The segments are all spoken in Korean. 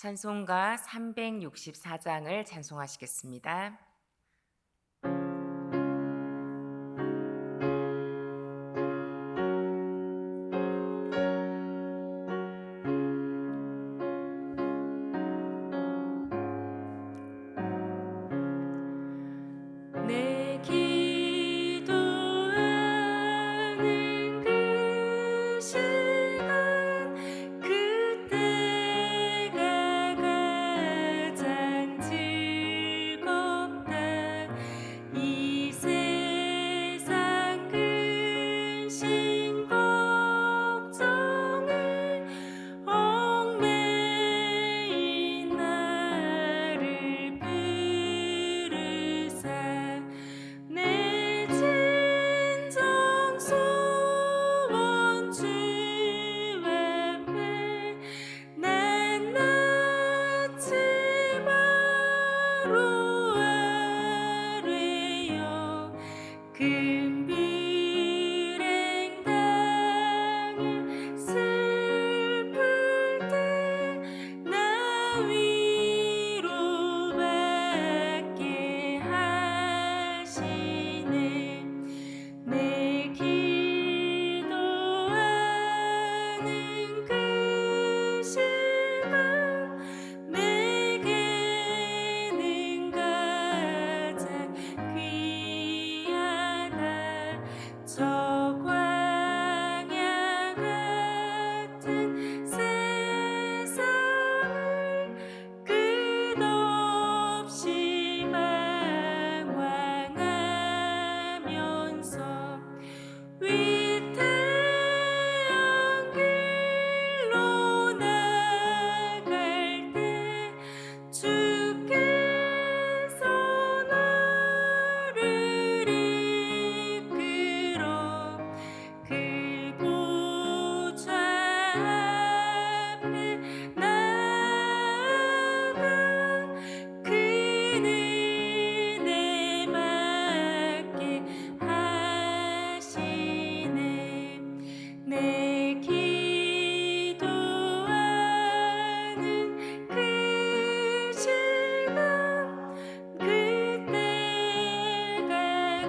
찬송가 364장을 찬송하시겠습니다. 내 기도하는 그 시간 그때가 가장 즐겁다. 이 세상 근심 걱정에 얽매인 나를 부르사 내 진정 소원 주 앞에 난 낳지 바로 아뢰어 큰 불행 당해 슬플 때 나 위로받게 하시네. 내 기도하는 그 시간 내게는 가장 귀하다. 저 광야 같은 세상을 끝없이 방황하면서 위태한 길로 나갈 때 주께서 나를 이끌어 그 보좌 앞에 나아가 큰 은혜 받게 하시네. 내 기도하는 그 시간 그때가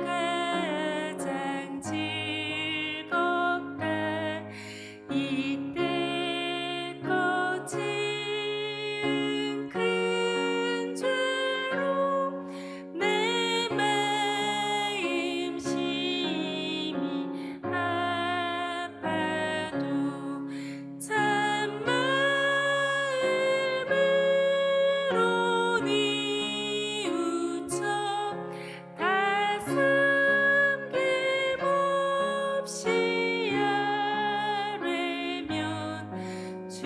가장 즐겁다. 이때껏 지은 큰 죄로 내 마음 심히 아파도 참 마음으로 뉘우쳐 다 숨김없이 아뢰면 주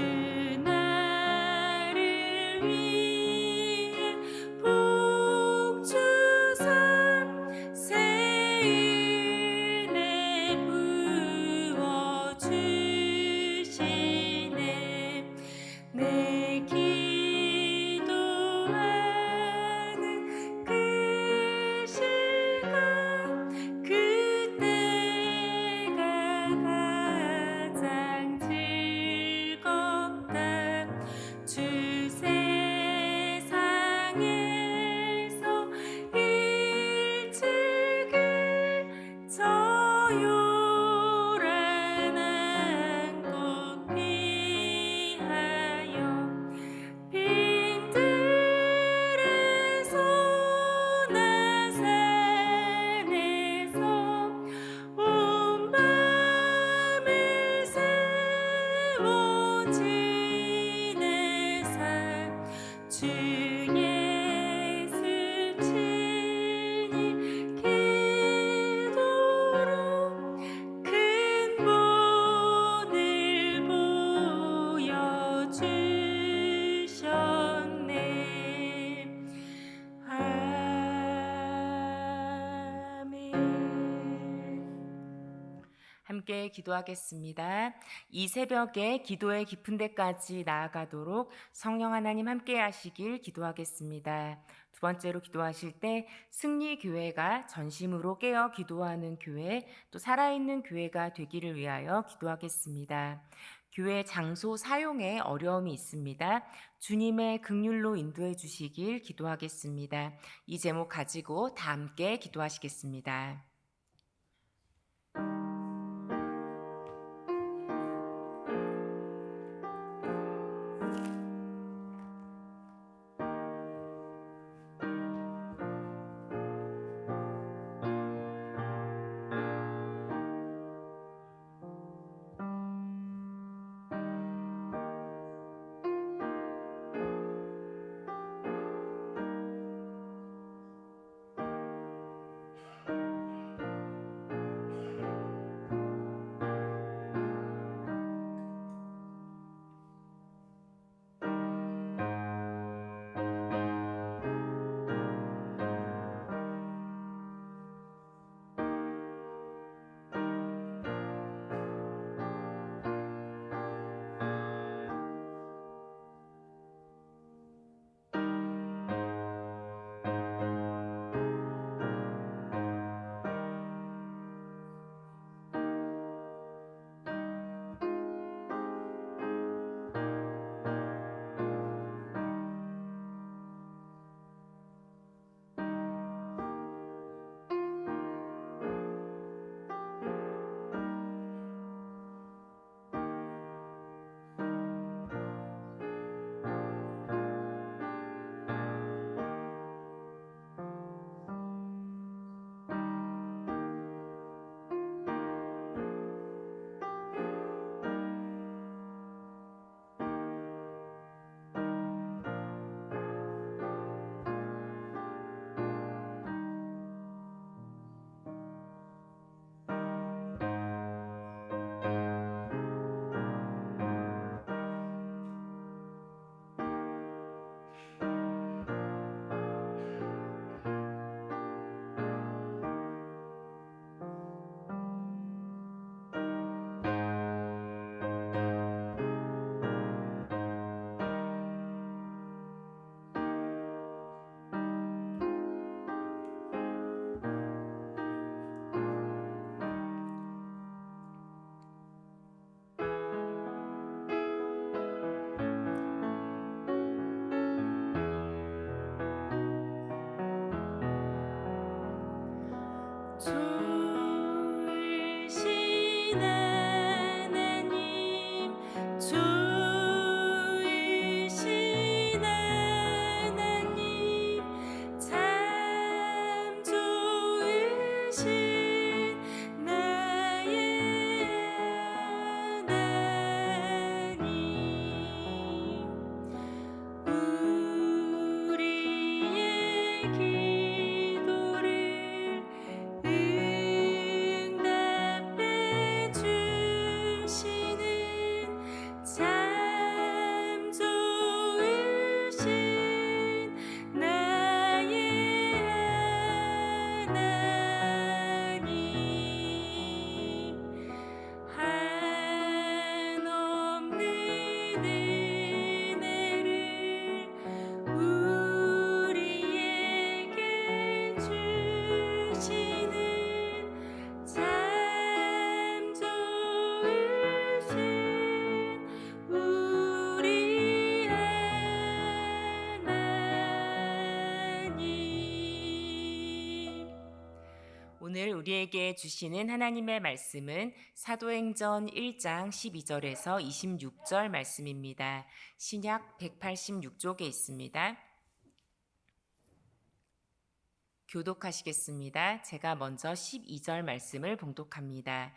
나를 위해 복 주사 새 은혜 부어주시네. 내 기도하는 그 시간 그때가 가장 즐겁다. 주 세상에서 일찍이 저 요란한 꽃 피하여 빈들에서 나산에서 온 밤을 새워 지내사 주 예수 친히 기도로 큰 본을 보여주셨네. 아멘. 함께 함께 기도하겠습니다. 이 새벽에 기도의 깊은 데까지 나아가도록 성령 하나님 함께 하시길 기도하겠습니다. 두 번째로 기도하실 때 승리교회가 전심으로 깨어 기도하는 교회, 또 살아있는 교회가 되기를 위하여 기도하겠습니다. 교회 장소 사용에 어려움이 있습니다. 주님의 긍휼로 인도해 주시길 기도하겠습니다. 이 제목 가지고 다 함께 기도하시겠습니다. 좋으신 하나님 좋으신 하나님 참 좋으신 나의 하나님 우리의 기도를 응답해 주시는 참 좋으신 나의 하나님 한없는 은혜를 우리에게 주시는 참 좋으신 우리 하나님. 오늘 우리에게 주시는 하나님의 말씀은 사도행전 1장 12절에서 26절 말씀입니다. 신약 186쪽에 있습니다. 교독하시겠습니다. 제가 먼저 12절 말씀을 봉독합니다.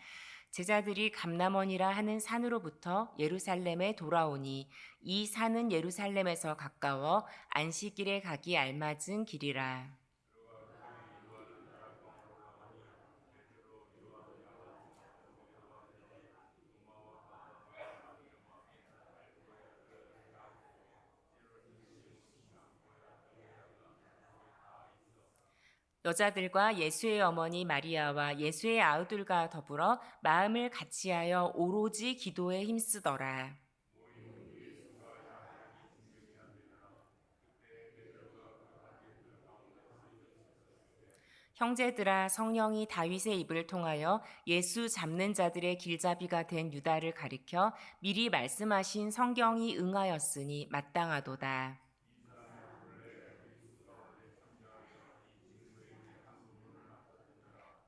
제자들이 감람원이라 하는 산으로부터 예루살렘에 돌아오니 이 산은 예루살렘에서 가까워 안식일에 가기 알맞은 길이라. 여자들과 예수의 어머니 마리아와 예수의 아우들과 더불어 마음을 같이하여 오로지 기도에 힘쓰더라. 형제들아, 성령이 다윗의 입을 통하여 예수 잡는 자들의 길잡이가 된 유다를 가리켜 미리 말씀하신 성경이 응하였으니 마땅하도다.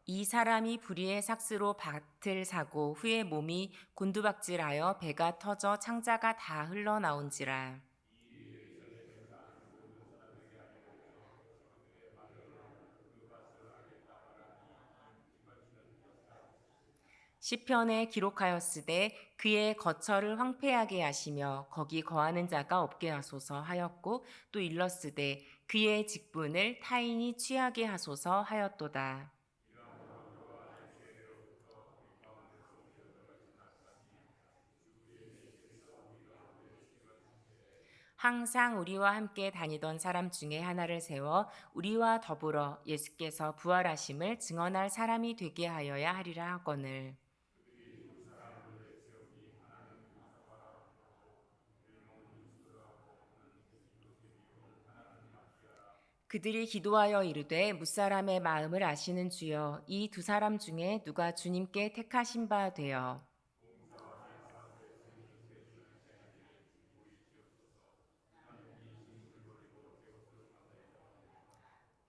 이 사람이 불의의 삭스로 밭을 사고 후에 몸이 곤두박질하여 배가 터져 창자가 다 흘러나온지라. 시편에 기록하였으되 그의 거처를 황폐하게 하시며 거기 거하는 자가 없게 하소서 하였고 또 일렀으되 그의 직분을 타인이 취하게 하소서 하였도다. 항상 우리와 함께 다니던 사람 중에 하나를 세워 우리와 더불어 예수께서 부활하심을 증언할 사람이 되게 하여야 하리라 하거늘. 그들이 기도하여 이르되 무사람의 마음을 아시는 주여 이 두 사람 중에 누가 주님께 택하신 바 되어.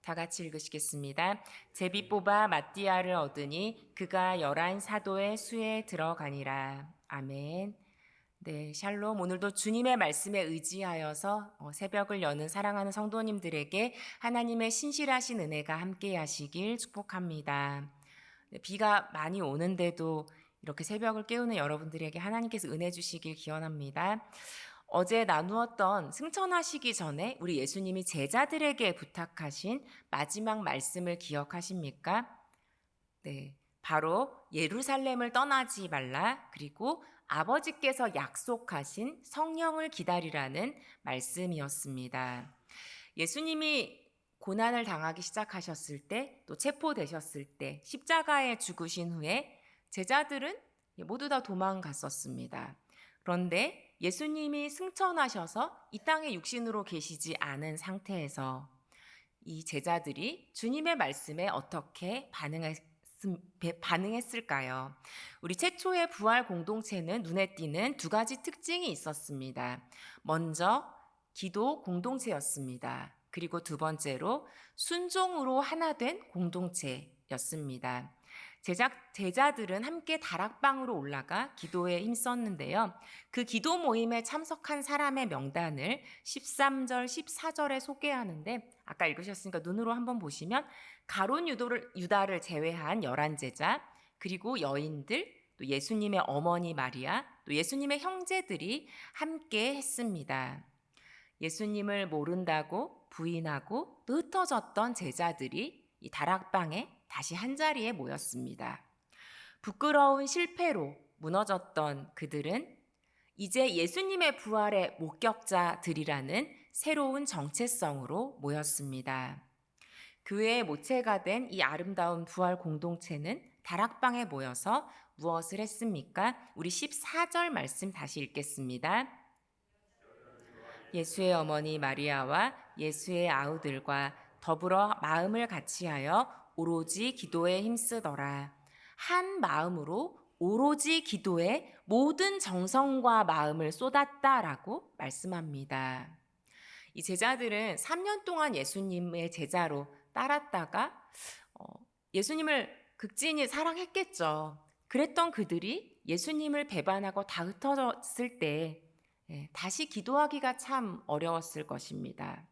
다 같이 읽으시겠습니다. 제비 뽑아 마띠아를 얻으니 그가 11 사도의 수에 들어가니라. 아멘. 네, 샬롬. 오늘도 주님의 말씀에 의지하여서 새벽을 여는 사랑하는 성도님들에게 하나님의 신실하신 은혜가 함께 하시길 축복합니다. 네, 비가 많이 오는데도 이렇게 새벽을 깨우는 여러분들에게 하나님께서 은혜 주시길 기원합니다. 어제 나누었던 승천하시기 전에 우리 예수님이 제자들에게 부탁하신 마지막 말씀을 기억하십니까? 네, 바로 예루살렘을 떠나지 말라, 그리고 아버지께서 약속하신 성령을 기다리라는 말씀이었습니다. 예수님이 고난을 당하기 시작하셨을 때, 또 체포되셨을 때, 십자가에 죽으신 후에 제자들은 모두 다 도망갔었습니다. 그런데 예수님이 승천하셔서 이 땅에 육신으로 계시지 않은 상태에서 이 제자들이 주님의 말씀에 어떻게 반응했을까요? 우리 최초의 부활 공동체는 눈에 띄는 두 가지 특징이 있었습니다. 먼저 기도 공동체였습니다. 그리고 두 번째로 순종으로 하나 된 공동체였습니다. 제자들은 함께 다락방으로 올라가 기도에 힘썼는데요. 그 기도 모임에 참석한 사람의 명단을 13절, 14절에 소개하는데 아까 읽으셨으니까 눈으로 한번 보시면 가룟 유다를 제외한 11제자, 그리고 여인들, 또 예수님의 어머니 마리아, 또 예수님의 형제들이 함께 했습니다. 예수님을 모른다고 부인하고 또 흩어졌던 제자들이 이 다락방에 다시 한자리에 모였습니다. 부끄러운 실패로 무너졌던 그들은 이제 예수님의 부활의 목격자들이라는 새로운 정체성으로 모였습니다. 교회의 모체가 된 이 아름다운 부활 공동체는 다락방에 모여서 무엇을 했습니까? 우리 14절 말씀 다시 읽겠습니다. 예수의 어머니 마리아와 예수의 아우들과 더불어 마음을 같이하여 오로지 기도에 힘쓰더라. 한 마음으로 오로지 기도에 모든 정성과 마음을 쏟았다라고 말씀합니다. 이 제자들은 3년 동안 예수님의 제자로 따랐다가 예수님을 극진히 사랑했겠죠. 그랬던 그들이 예수님을 배반하고 다 흩어졌을 때 다시 기도하기가 참 어려웠을 것입니다.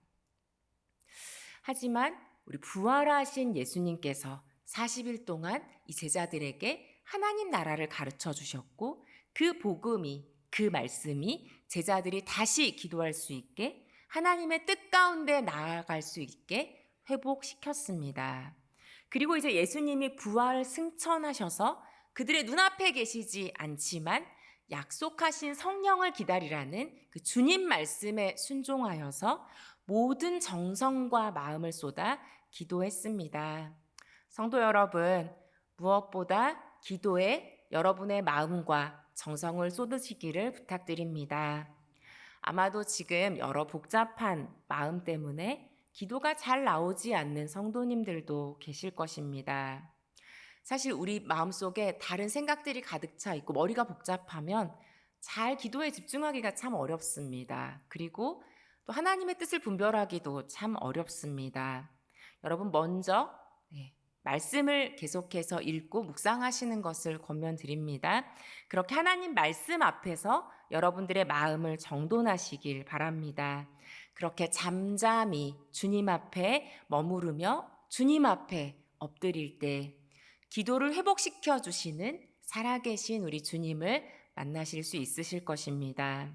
하지만 우리 부활하신 예수님께서 40일 동안 이 제자들에게 하나님 나라를 가르쳐 주셨고 그 복음이, 그 말씀이 제자들이 다시 기도할 수 있게, 하나님의 뜻 가운데 나아갈 수 있게 회복시켰습니다. 그리고 이제 예수님이 부활 승천하셔서 그들의 눈앞에 계시지 않지만 약속하신 성령을 기다리라는 그 주님 말씀에 순종하여서 모든 정성과 마음을 쏟아 기도했습니다. 성도 여러분, 무엇보다 기도에 여러분의 마음과 정성을 쏟으시기를 부탁드립니다. 아마도 지금 여러 복잡한 마음 때문에 기도가 잘 나오지 않는 성도님들도 계실 것입니다. 사실 우리 마음속에 다른 생각들이 가득 차 있고 머리가 복잡하면 잘 기도에 집중하기가 참 어렵습니다. 그리고 또 하나님의 뜻을 분별하기도 참 어렵습니다. 여러분 먼저 말씀을 계속해서 읽고 묵상하시는 것을 권면드립니다. 그렇게 하나님 말씀 앞에서 여러분들의 마음을 정돈하시길 바랍니다. 그렇게 잠잠히 주님 앞에 머무르며 주님 앞에 엎드릴 때 기도를 회복시켜 주시는 살아계신 우리 주님을 만나실 수 있으실 것입니다.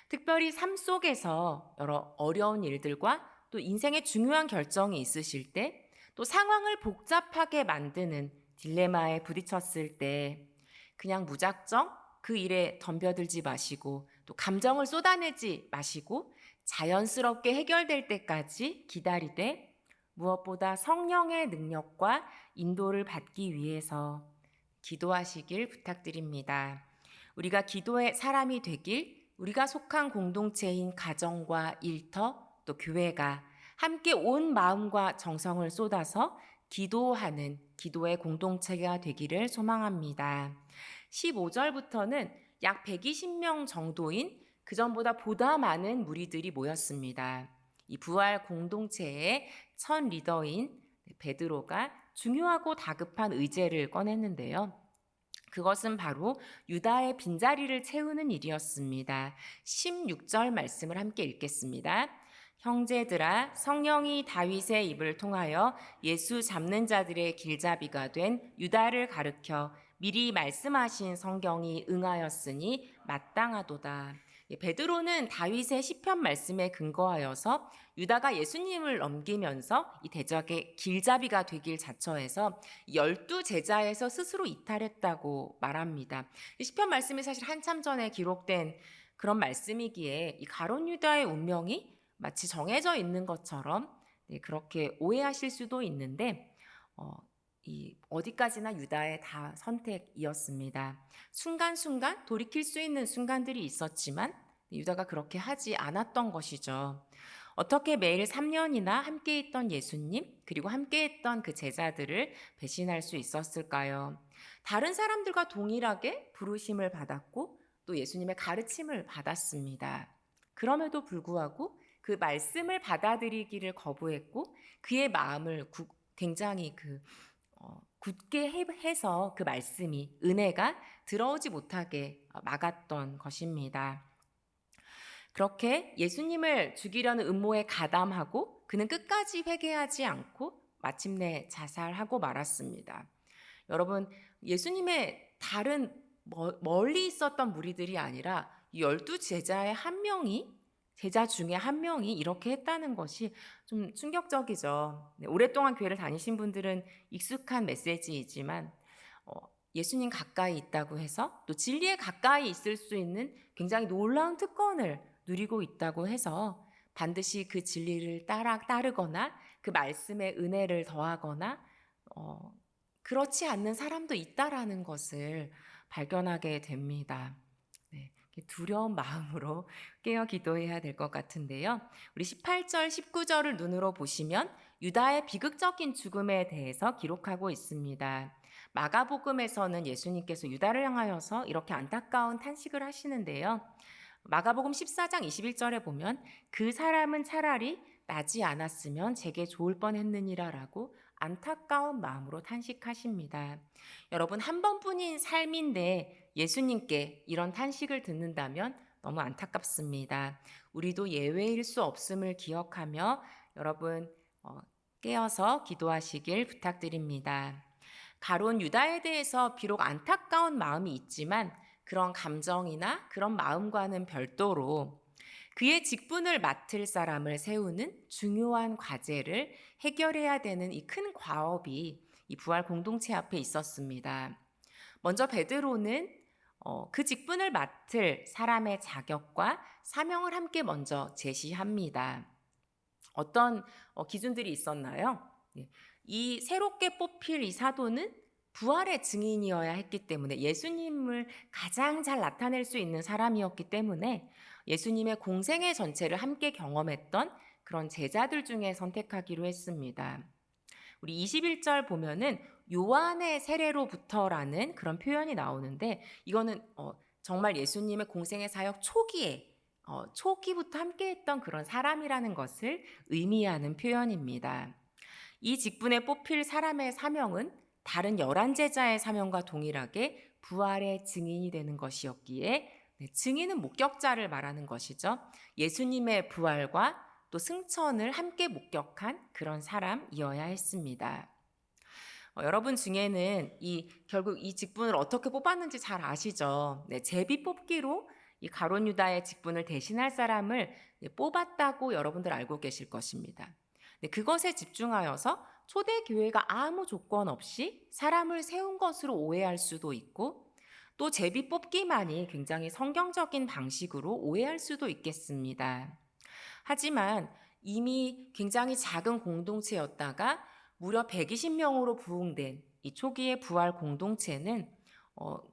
특별히 삶 속에서 여러 어려운 일들과 또 인생의 중요한 결정이 있으실 때 또 상황을 복잡하게 만드는 딜레마에 부딪혔을 때 그냥 무작정 그 일에 덤벼들지 마시고 또 감정을 쏟아내지 마시고 자연스럽게 해결될 때까지 기다리되 무엇보다 성령의 능력과 인도를 받기 위해서 기도하시길 부탁드립니다. 우리가 기도의 사람이 되길 우리가 속한 공동체인 가정과 일터 또 교회가 함께 온 마음과 정성을 쏟아서 기도하는 기도의 공동체가 되기를 소망합니다. 15절부터는 약 120명 정도인 그전보다 보다 많은 무리들이 모였습니다. 이 부활 공동체의 첫 리더인 베드로가 중요하고 다급한 의제를 꺼냈는데요. 그것은 바로 유다의 빈자리를 채우는 일이었습니다. 16절 말씀을 함께 읽겠습니다. 형제들아, 성령이 다윗의 입을 통하여 예수 잡는 자들의 길잡이가 된 유다를 가르켜 미리 말씀하신 성경이 응하였으니 마땅하도다. 베드로는 다윗의 시편 말씀에 근거하여서 유다가 예수님을 넘기면서 이 대적의 길잡이가 되길 자처해서 12제자에서 스스로 이탈했다고 말합니다. 이 시편 말씀이 사실 한참 전에 기록된 그런 말씀이기에 이 가룟 유다의 운명이 마치 정해져 있는 것처럼 그렇게 오해하실 수도 있는데 어디까지나 유다의 다 선택이었습니다. 순간순간 돌이킬 수 있는 순간들이 있었지만 유다가 그렇게 하지 않았던 것이죠. 어떻게 매일 3년이나 함께 있던 예수님 그리고 함께 했던 그 제자들을 배신할 수 있었을까요? 다른 사람들과 동일하게 부르심을 받았고 또 예수님의 가르침을 받았습니다. 그럼에도 불구하고 그 말씀을 받아들이기를 거부했고 그의 마음을 굉장히 굳게 해서 그 말씀이 은혜가 들어오지 못하게 막았던 것입니다. 그렇게 예수님을 죽이려는 음모에 가담하고 그는 끝까지 회개하지 않고 마침내 자살하고 말았습니다. 여러분, 예수님의 다른 멀리 있었던 무리들이 아니라 12제자의 제자 중에 한 명이 이렇게 했다는 것이 좀 충격적이죠. 오랫동안 교회를 다니신 분들은 익숙한 메시지이지만 예수님 가까이 있다고 해서 또 진리에 가까이 있을 수 있는 굉장히 놀라운 특권을 누리고 있다고 해서 반드시 그 진리를 따르거나 그 말씀에 은혜를 더하거나 그렇지 않는 사람도 있다라는 것을 발견하게 됩니다. 두려운 마음으로 깨어 기도해야 될 것 같은데요. 우리 18절, 19절을 눈으로 보시면 유다의 비극적인 죽음에 대해서 기록하고 있습니다. 마가복음에서는 예수님께서 유다를 향하여서 이렇게 안타까운 탄식을 하시는데요. 마가복음 14장 21절에 보면 그 사람은 차라리 나지 않았으면 제게 좋을 뻔했느니라 라고 안타까운 마음으로 탄식하십니다. 여러분, 한 번뿐인 삶인데 예수님께 이런 탄식을 듣는다면 너무 안타깝습니다. 우리도 예외일 수 없음을 기억하며 여러분 깨어서 기도하시길 부탁드립니다. 가룟 유다에 대해서 비록 안타까운 마음이 있지만 그런 감정이나 그런 마음과는 별도로 그의 직분을 맡을 사람을 세우는 중요한 과제를 해결해야 되는 이 큰 과업이 이 부활 공동체 앞에 있었습니다. 먼저 베드로는 그 직분을 맡을 사람의 자격과 사명을 함께 먼저 제시합니다. 어떤 기준들이 있었나요? 예, 이 새롭게 뽑힐 이 사도는 부활의 증인이어야 했기 때문에 예수님을 가장 잘 나타낼 수 있는 사람이었기 때문에 예수님의 공생애 전체를 함께 경험했던 그런 제자들 중에 선택하기로 했습니다. 우리 21절 보면은 요한의 세례로부터라는 그런 표현이 나오는데 이거는 정말 예수님의 공생의 사역 초기에 초기부터 함께했던 그런 사람이라는 것을 의미하는 표현입니다. 이 직분에 뽑힐 사람의 사명은 다른 11제자의 사명과 동일하게 부활의 증인이 되는 것이었기에 증인은 목격자를 말하는 것이죠. 예수님의 부활과 또 승천을 함께 목격한 그런 사람이어야 했습니다. 여러분 중에는 결국 이 직분을 어떻게 뽑았는지 잘 아시죠? 네, 제비 뽑기로 이 가룟 유다의 직분을 대신할 사람을 뽑았다고 여러분들 알고 계실 것입니다. 네, 그것에 집중하여서 초대교회가 아무 조건 없이 사람을 세운 것으로 오해할 수도 있고 또 제비 뽑기만이 굉장히 성경적인 방식으로 오해할 수도 있겠습니다. 하지만 이미 굉장히 작은 공동체였다가 무려 120명으로 부흥된 이 초기의 부활 공동체는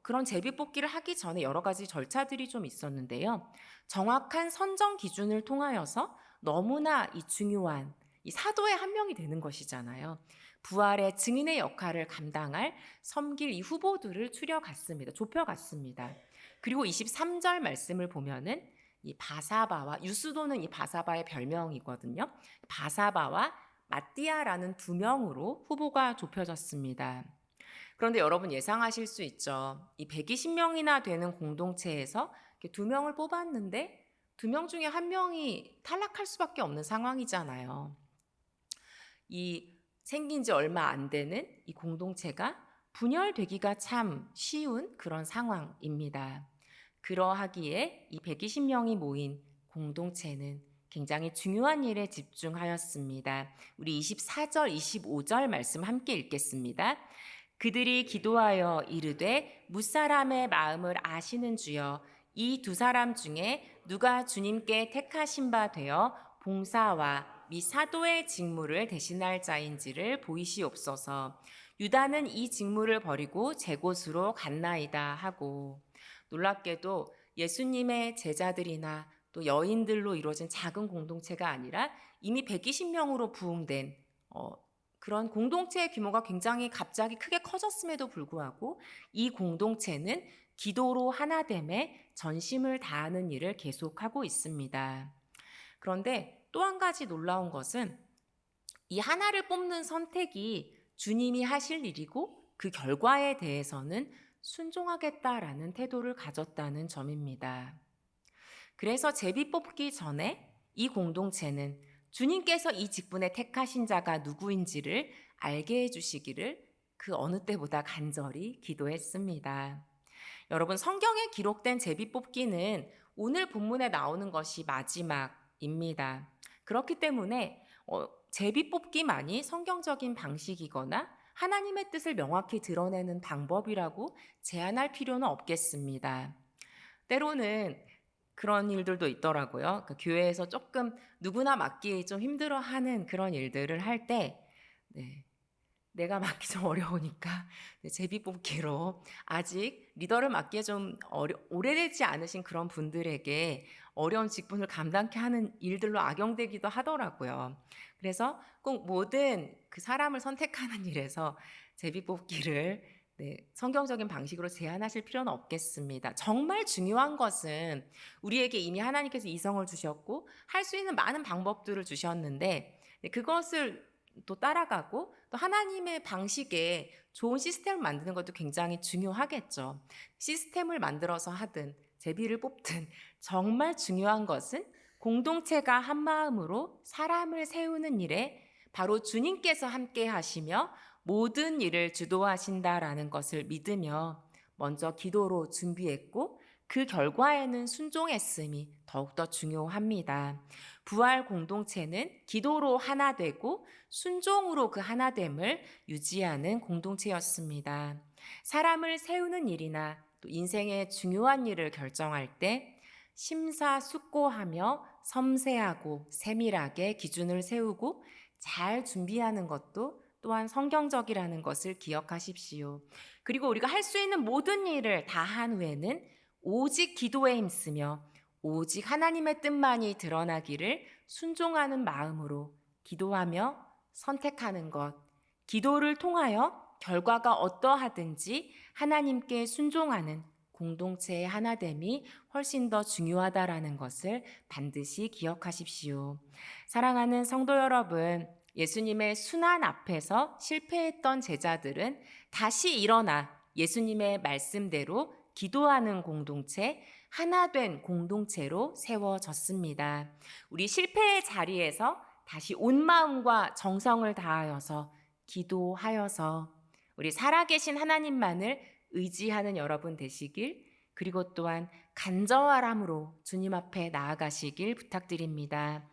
그런 제비 뽑기를 하기 전에 여러 가지 절차들이 좀 있었는데요. 정확한 선정 기준을 통하여서 너무나 이 중요한 이 사도의 한 명이 되는 것이잖아요. 부활의 증인의 역할을 감당할 섬길 이 후보들을 추려갔습니다. 좁혀갔습니다. 그리고 23절 말씀을 보면은 이 바사바와 유스도는 이 바사바의 별명이거든요. 바사바와 마띠아라는 두 명으로 후보가 좁혀졌습니다. 그런데 여러분 예상하실 수 있죠. 이 120명이나 되는 공동체에서 두 명을 뽑았는데 두 명 중에 한 명이 탈락할 수밖에 없는 상황이잖아요. 이 생긴 지 얼마 안 되는 이 공동체가 분열되기가 참 쉬운 그런 상황입니다. 그러하기에 이 120명이 모인 공동체는 굉장히 중요한 일에 집중하였습니다. 우리 24절, 25절 말씀 함께 읽겠습니다. 그들이 기도하여 이르되 무사람의 마음을 아시는 주여 이 두 사람 중에 누가 주님께 택하신 바 되어 봉사와 미 사도의 직무를 대신할 자인지를 보이시옵소서. 유다는 이 직무를 버리고 제 곳으로 갔나이다 하고 놀랍게도 예수님의 제자들이나 또 여인들로 이루어진 작은 공동체가 아니라 이미 120명으로 부흥된 그런 공동체의 규모가 굉장히 갑자기 크게 커졌음에도 불구하고 이 공동체는 기도로 하나됨에 전심을 다하는 일을 계속하고 있습니다. 그런데 또 한 가지 놀라운 것은 이 하나를 뽑는 선택이 주님이 하실 일이고 그 결과에 대해서는 순종하겠다라는 태도를 가졌다는 점입니다. 그래서 제비 뽑기 전에 이 공동체는 주님께서 이 직분에 택하신 자가 누구인지를 알게 해주시기를 그 어느 때보다 간절히 기도했습니다. 여러분 성경에 기록된 제비 뽑기는 오늘 본문에 나오는 것이 마지막입니다. 그렇기 때문에 제비 뽑기만이 성경적인 방식이거나 하나님의 뜻을 명확히 드러내는 방법이라고 제안할 필요는 없겠습니다. 때로는 그런 일들도 있더라고요. 그러니까 교회에서 조금 누구나 맡기 좀 힘들어하는 그런 일들을 할 때 내가 맡기 좀 어려우니까 제비 뽑기로 아직 리더를 맡기에 좀 오래되지 않으신 그런 분들에게 어려운 직분을 감당케 하는 일들로 악용되기도 하더라고요. 그래서 꼭 모든 그 사람을 선택하는 일에서 제비 뽑기를 성경적인 방식으로 제안하실 필요는 없겠습니다. 정말 중요한 것은 우리에게 이미 하나님께서 이성을 주셨고 할 수 있는 많은 방법들을 주셨는데 그것을 또 따라가고 또 하나님의 방식에 좋은 시스템을 만드는 것도 굉장히 중요하겠죠. 시스템을 만들어서 하든 제비를 뽑든 정말 중요한 것은 공동체가 한 마음으로 사람을 세우는 일에 바로 주님께서 함께 하시며 모든 일을 주도하신다라는 것을 믿으며 먼저 기도로 준비했고 그 결과에는 순종했음이 더욱더 중요합니다. 부활 공동체는 기도로 하나 되고 순종으로 그 하나됨을 유지하는 공동체였습니다. 사람을 세우는 일이나 또 인생의 중요한 일을 결정할 때 심사숙고하며 섬세하고 세밀하게 기준을 세우고 잘 준비하는 것도 또한 성경적이라는 것을 기억하십시오. 그리고 우리가 할 수 있는 모든 일을 다 한 후에는 오직 기도에 힘쓰며 오직 하나님의 뜻만이 드러나기를 순종하는 마음으로 기도하며 선택하는 것, 기도를 통하여 결과가 어떠하든지 하나님께 순종하는 공동체의 하나됨이 훨씬 더 중요하다라는 것을 반드시 기억하십시오. 사랑하는 성도 여러분, 예수님의 순환 앞에서 실패했던 제자들은 다시 일어나 예수님의 말씀대로 기도하는 공동체, 하나 된 공동체로 세워졌습니다. 우리 실패의 자리에서 다시 온 마음과 정성을 다하여서 기도하여서 우리 살아계신 하나님만을 의지하는 여러분 되시길, 그리고 또한 간절함으로 주님 앞에 나아가시길 부탁드립니다.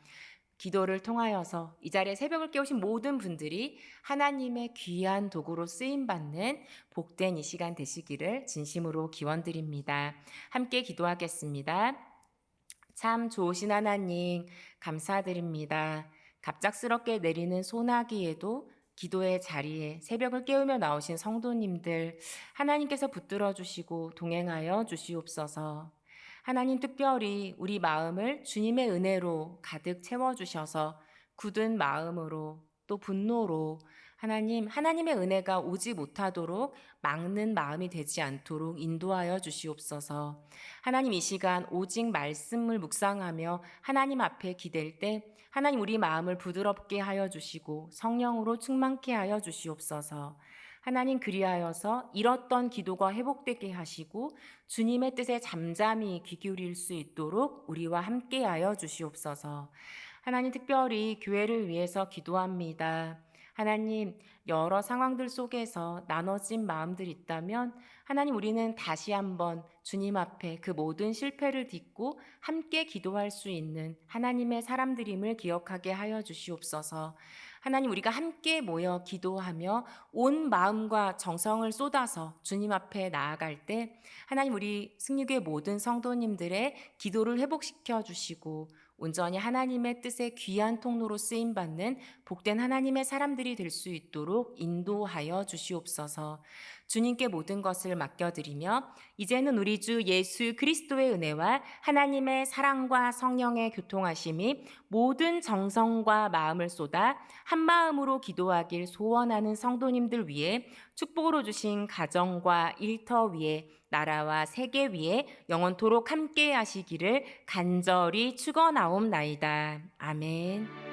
기도를 통하여서 이 자리에 새벽을 깨우신 모든 분들이 하나님의 귀한 도구로 쓰임받는 복된 이 시간 되시기를 진심으로 기원드립니다. 함께 기도하겠습니다. 참 좋으신 하나님, 감사드립니다. 갑작스럽게 내리는 소나기에도 기도의 자리에 새벽을 깨우며 나오신 성도님들, 하나님께서 붙들어 주시고 동행하여 주시옵소서. 하나님, 특별히 우리 마음을 주님의 은혜로 가득 채워주셔서 굳은 마음으로 또 분노로 하나님의 은혜가 오지 못하도록 막는 마음이 되지 않도록 인도하여 주시옵소서. 하나님, 이 시간 오직 말씀을 묵상하며 하나님 앞에 기댈 때 하나님, 우리 마음을 부드럽게 하여 주시고 성령으로 충만케 하여 주시옵소서. 하나님, 그리하여서 잃었던 기도가 회복되게 하시고 주님의 뜻에 잠잠히 귀 기울일 수 있도록 우리와 함께하여 주시옵소서. 하나님, 특별히 교회를 위해서 기도합니다. 하나님, 여러 상황들 속에서 나눠진 마음들이 있다면 하나님, 우리는 다시 한번 주님 앞에 그 모든 실패를 딛고 함께 기도할 수 있는 하나님의 사람들임을 기억하게 하여 주시옵소서. 하나님, 우리가 함께 모여 기도하며 온 마음과 정성을 쏟아서 주님 앞에 나아갈 때 하나님, 우리 승리교회 모든 성도님들의 기도를 회복시켜 주시고 온전히 하나님의 뜻의 귀한 통로로 쓰임받는 복된 하나님의 사람들이 될 수 있도록 인도하여 주시옵소서. 주님께 모든 것을 맡겨드리며 이제는 우리 주 예수 그리스도의 은혜와 하나님의 사랑과 성령의 교통하심이 모든 정성과 마음을 쏟아 한 마음으로 기도하길 소원하는 성도님들 위해 축복으로 주신 가정과 일터 위에 나라와 세계 위에 영원토록 함께 하시기를 간절히 축원하옵나이다. 아멘.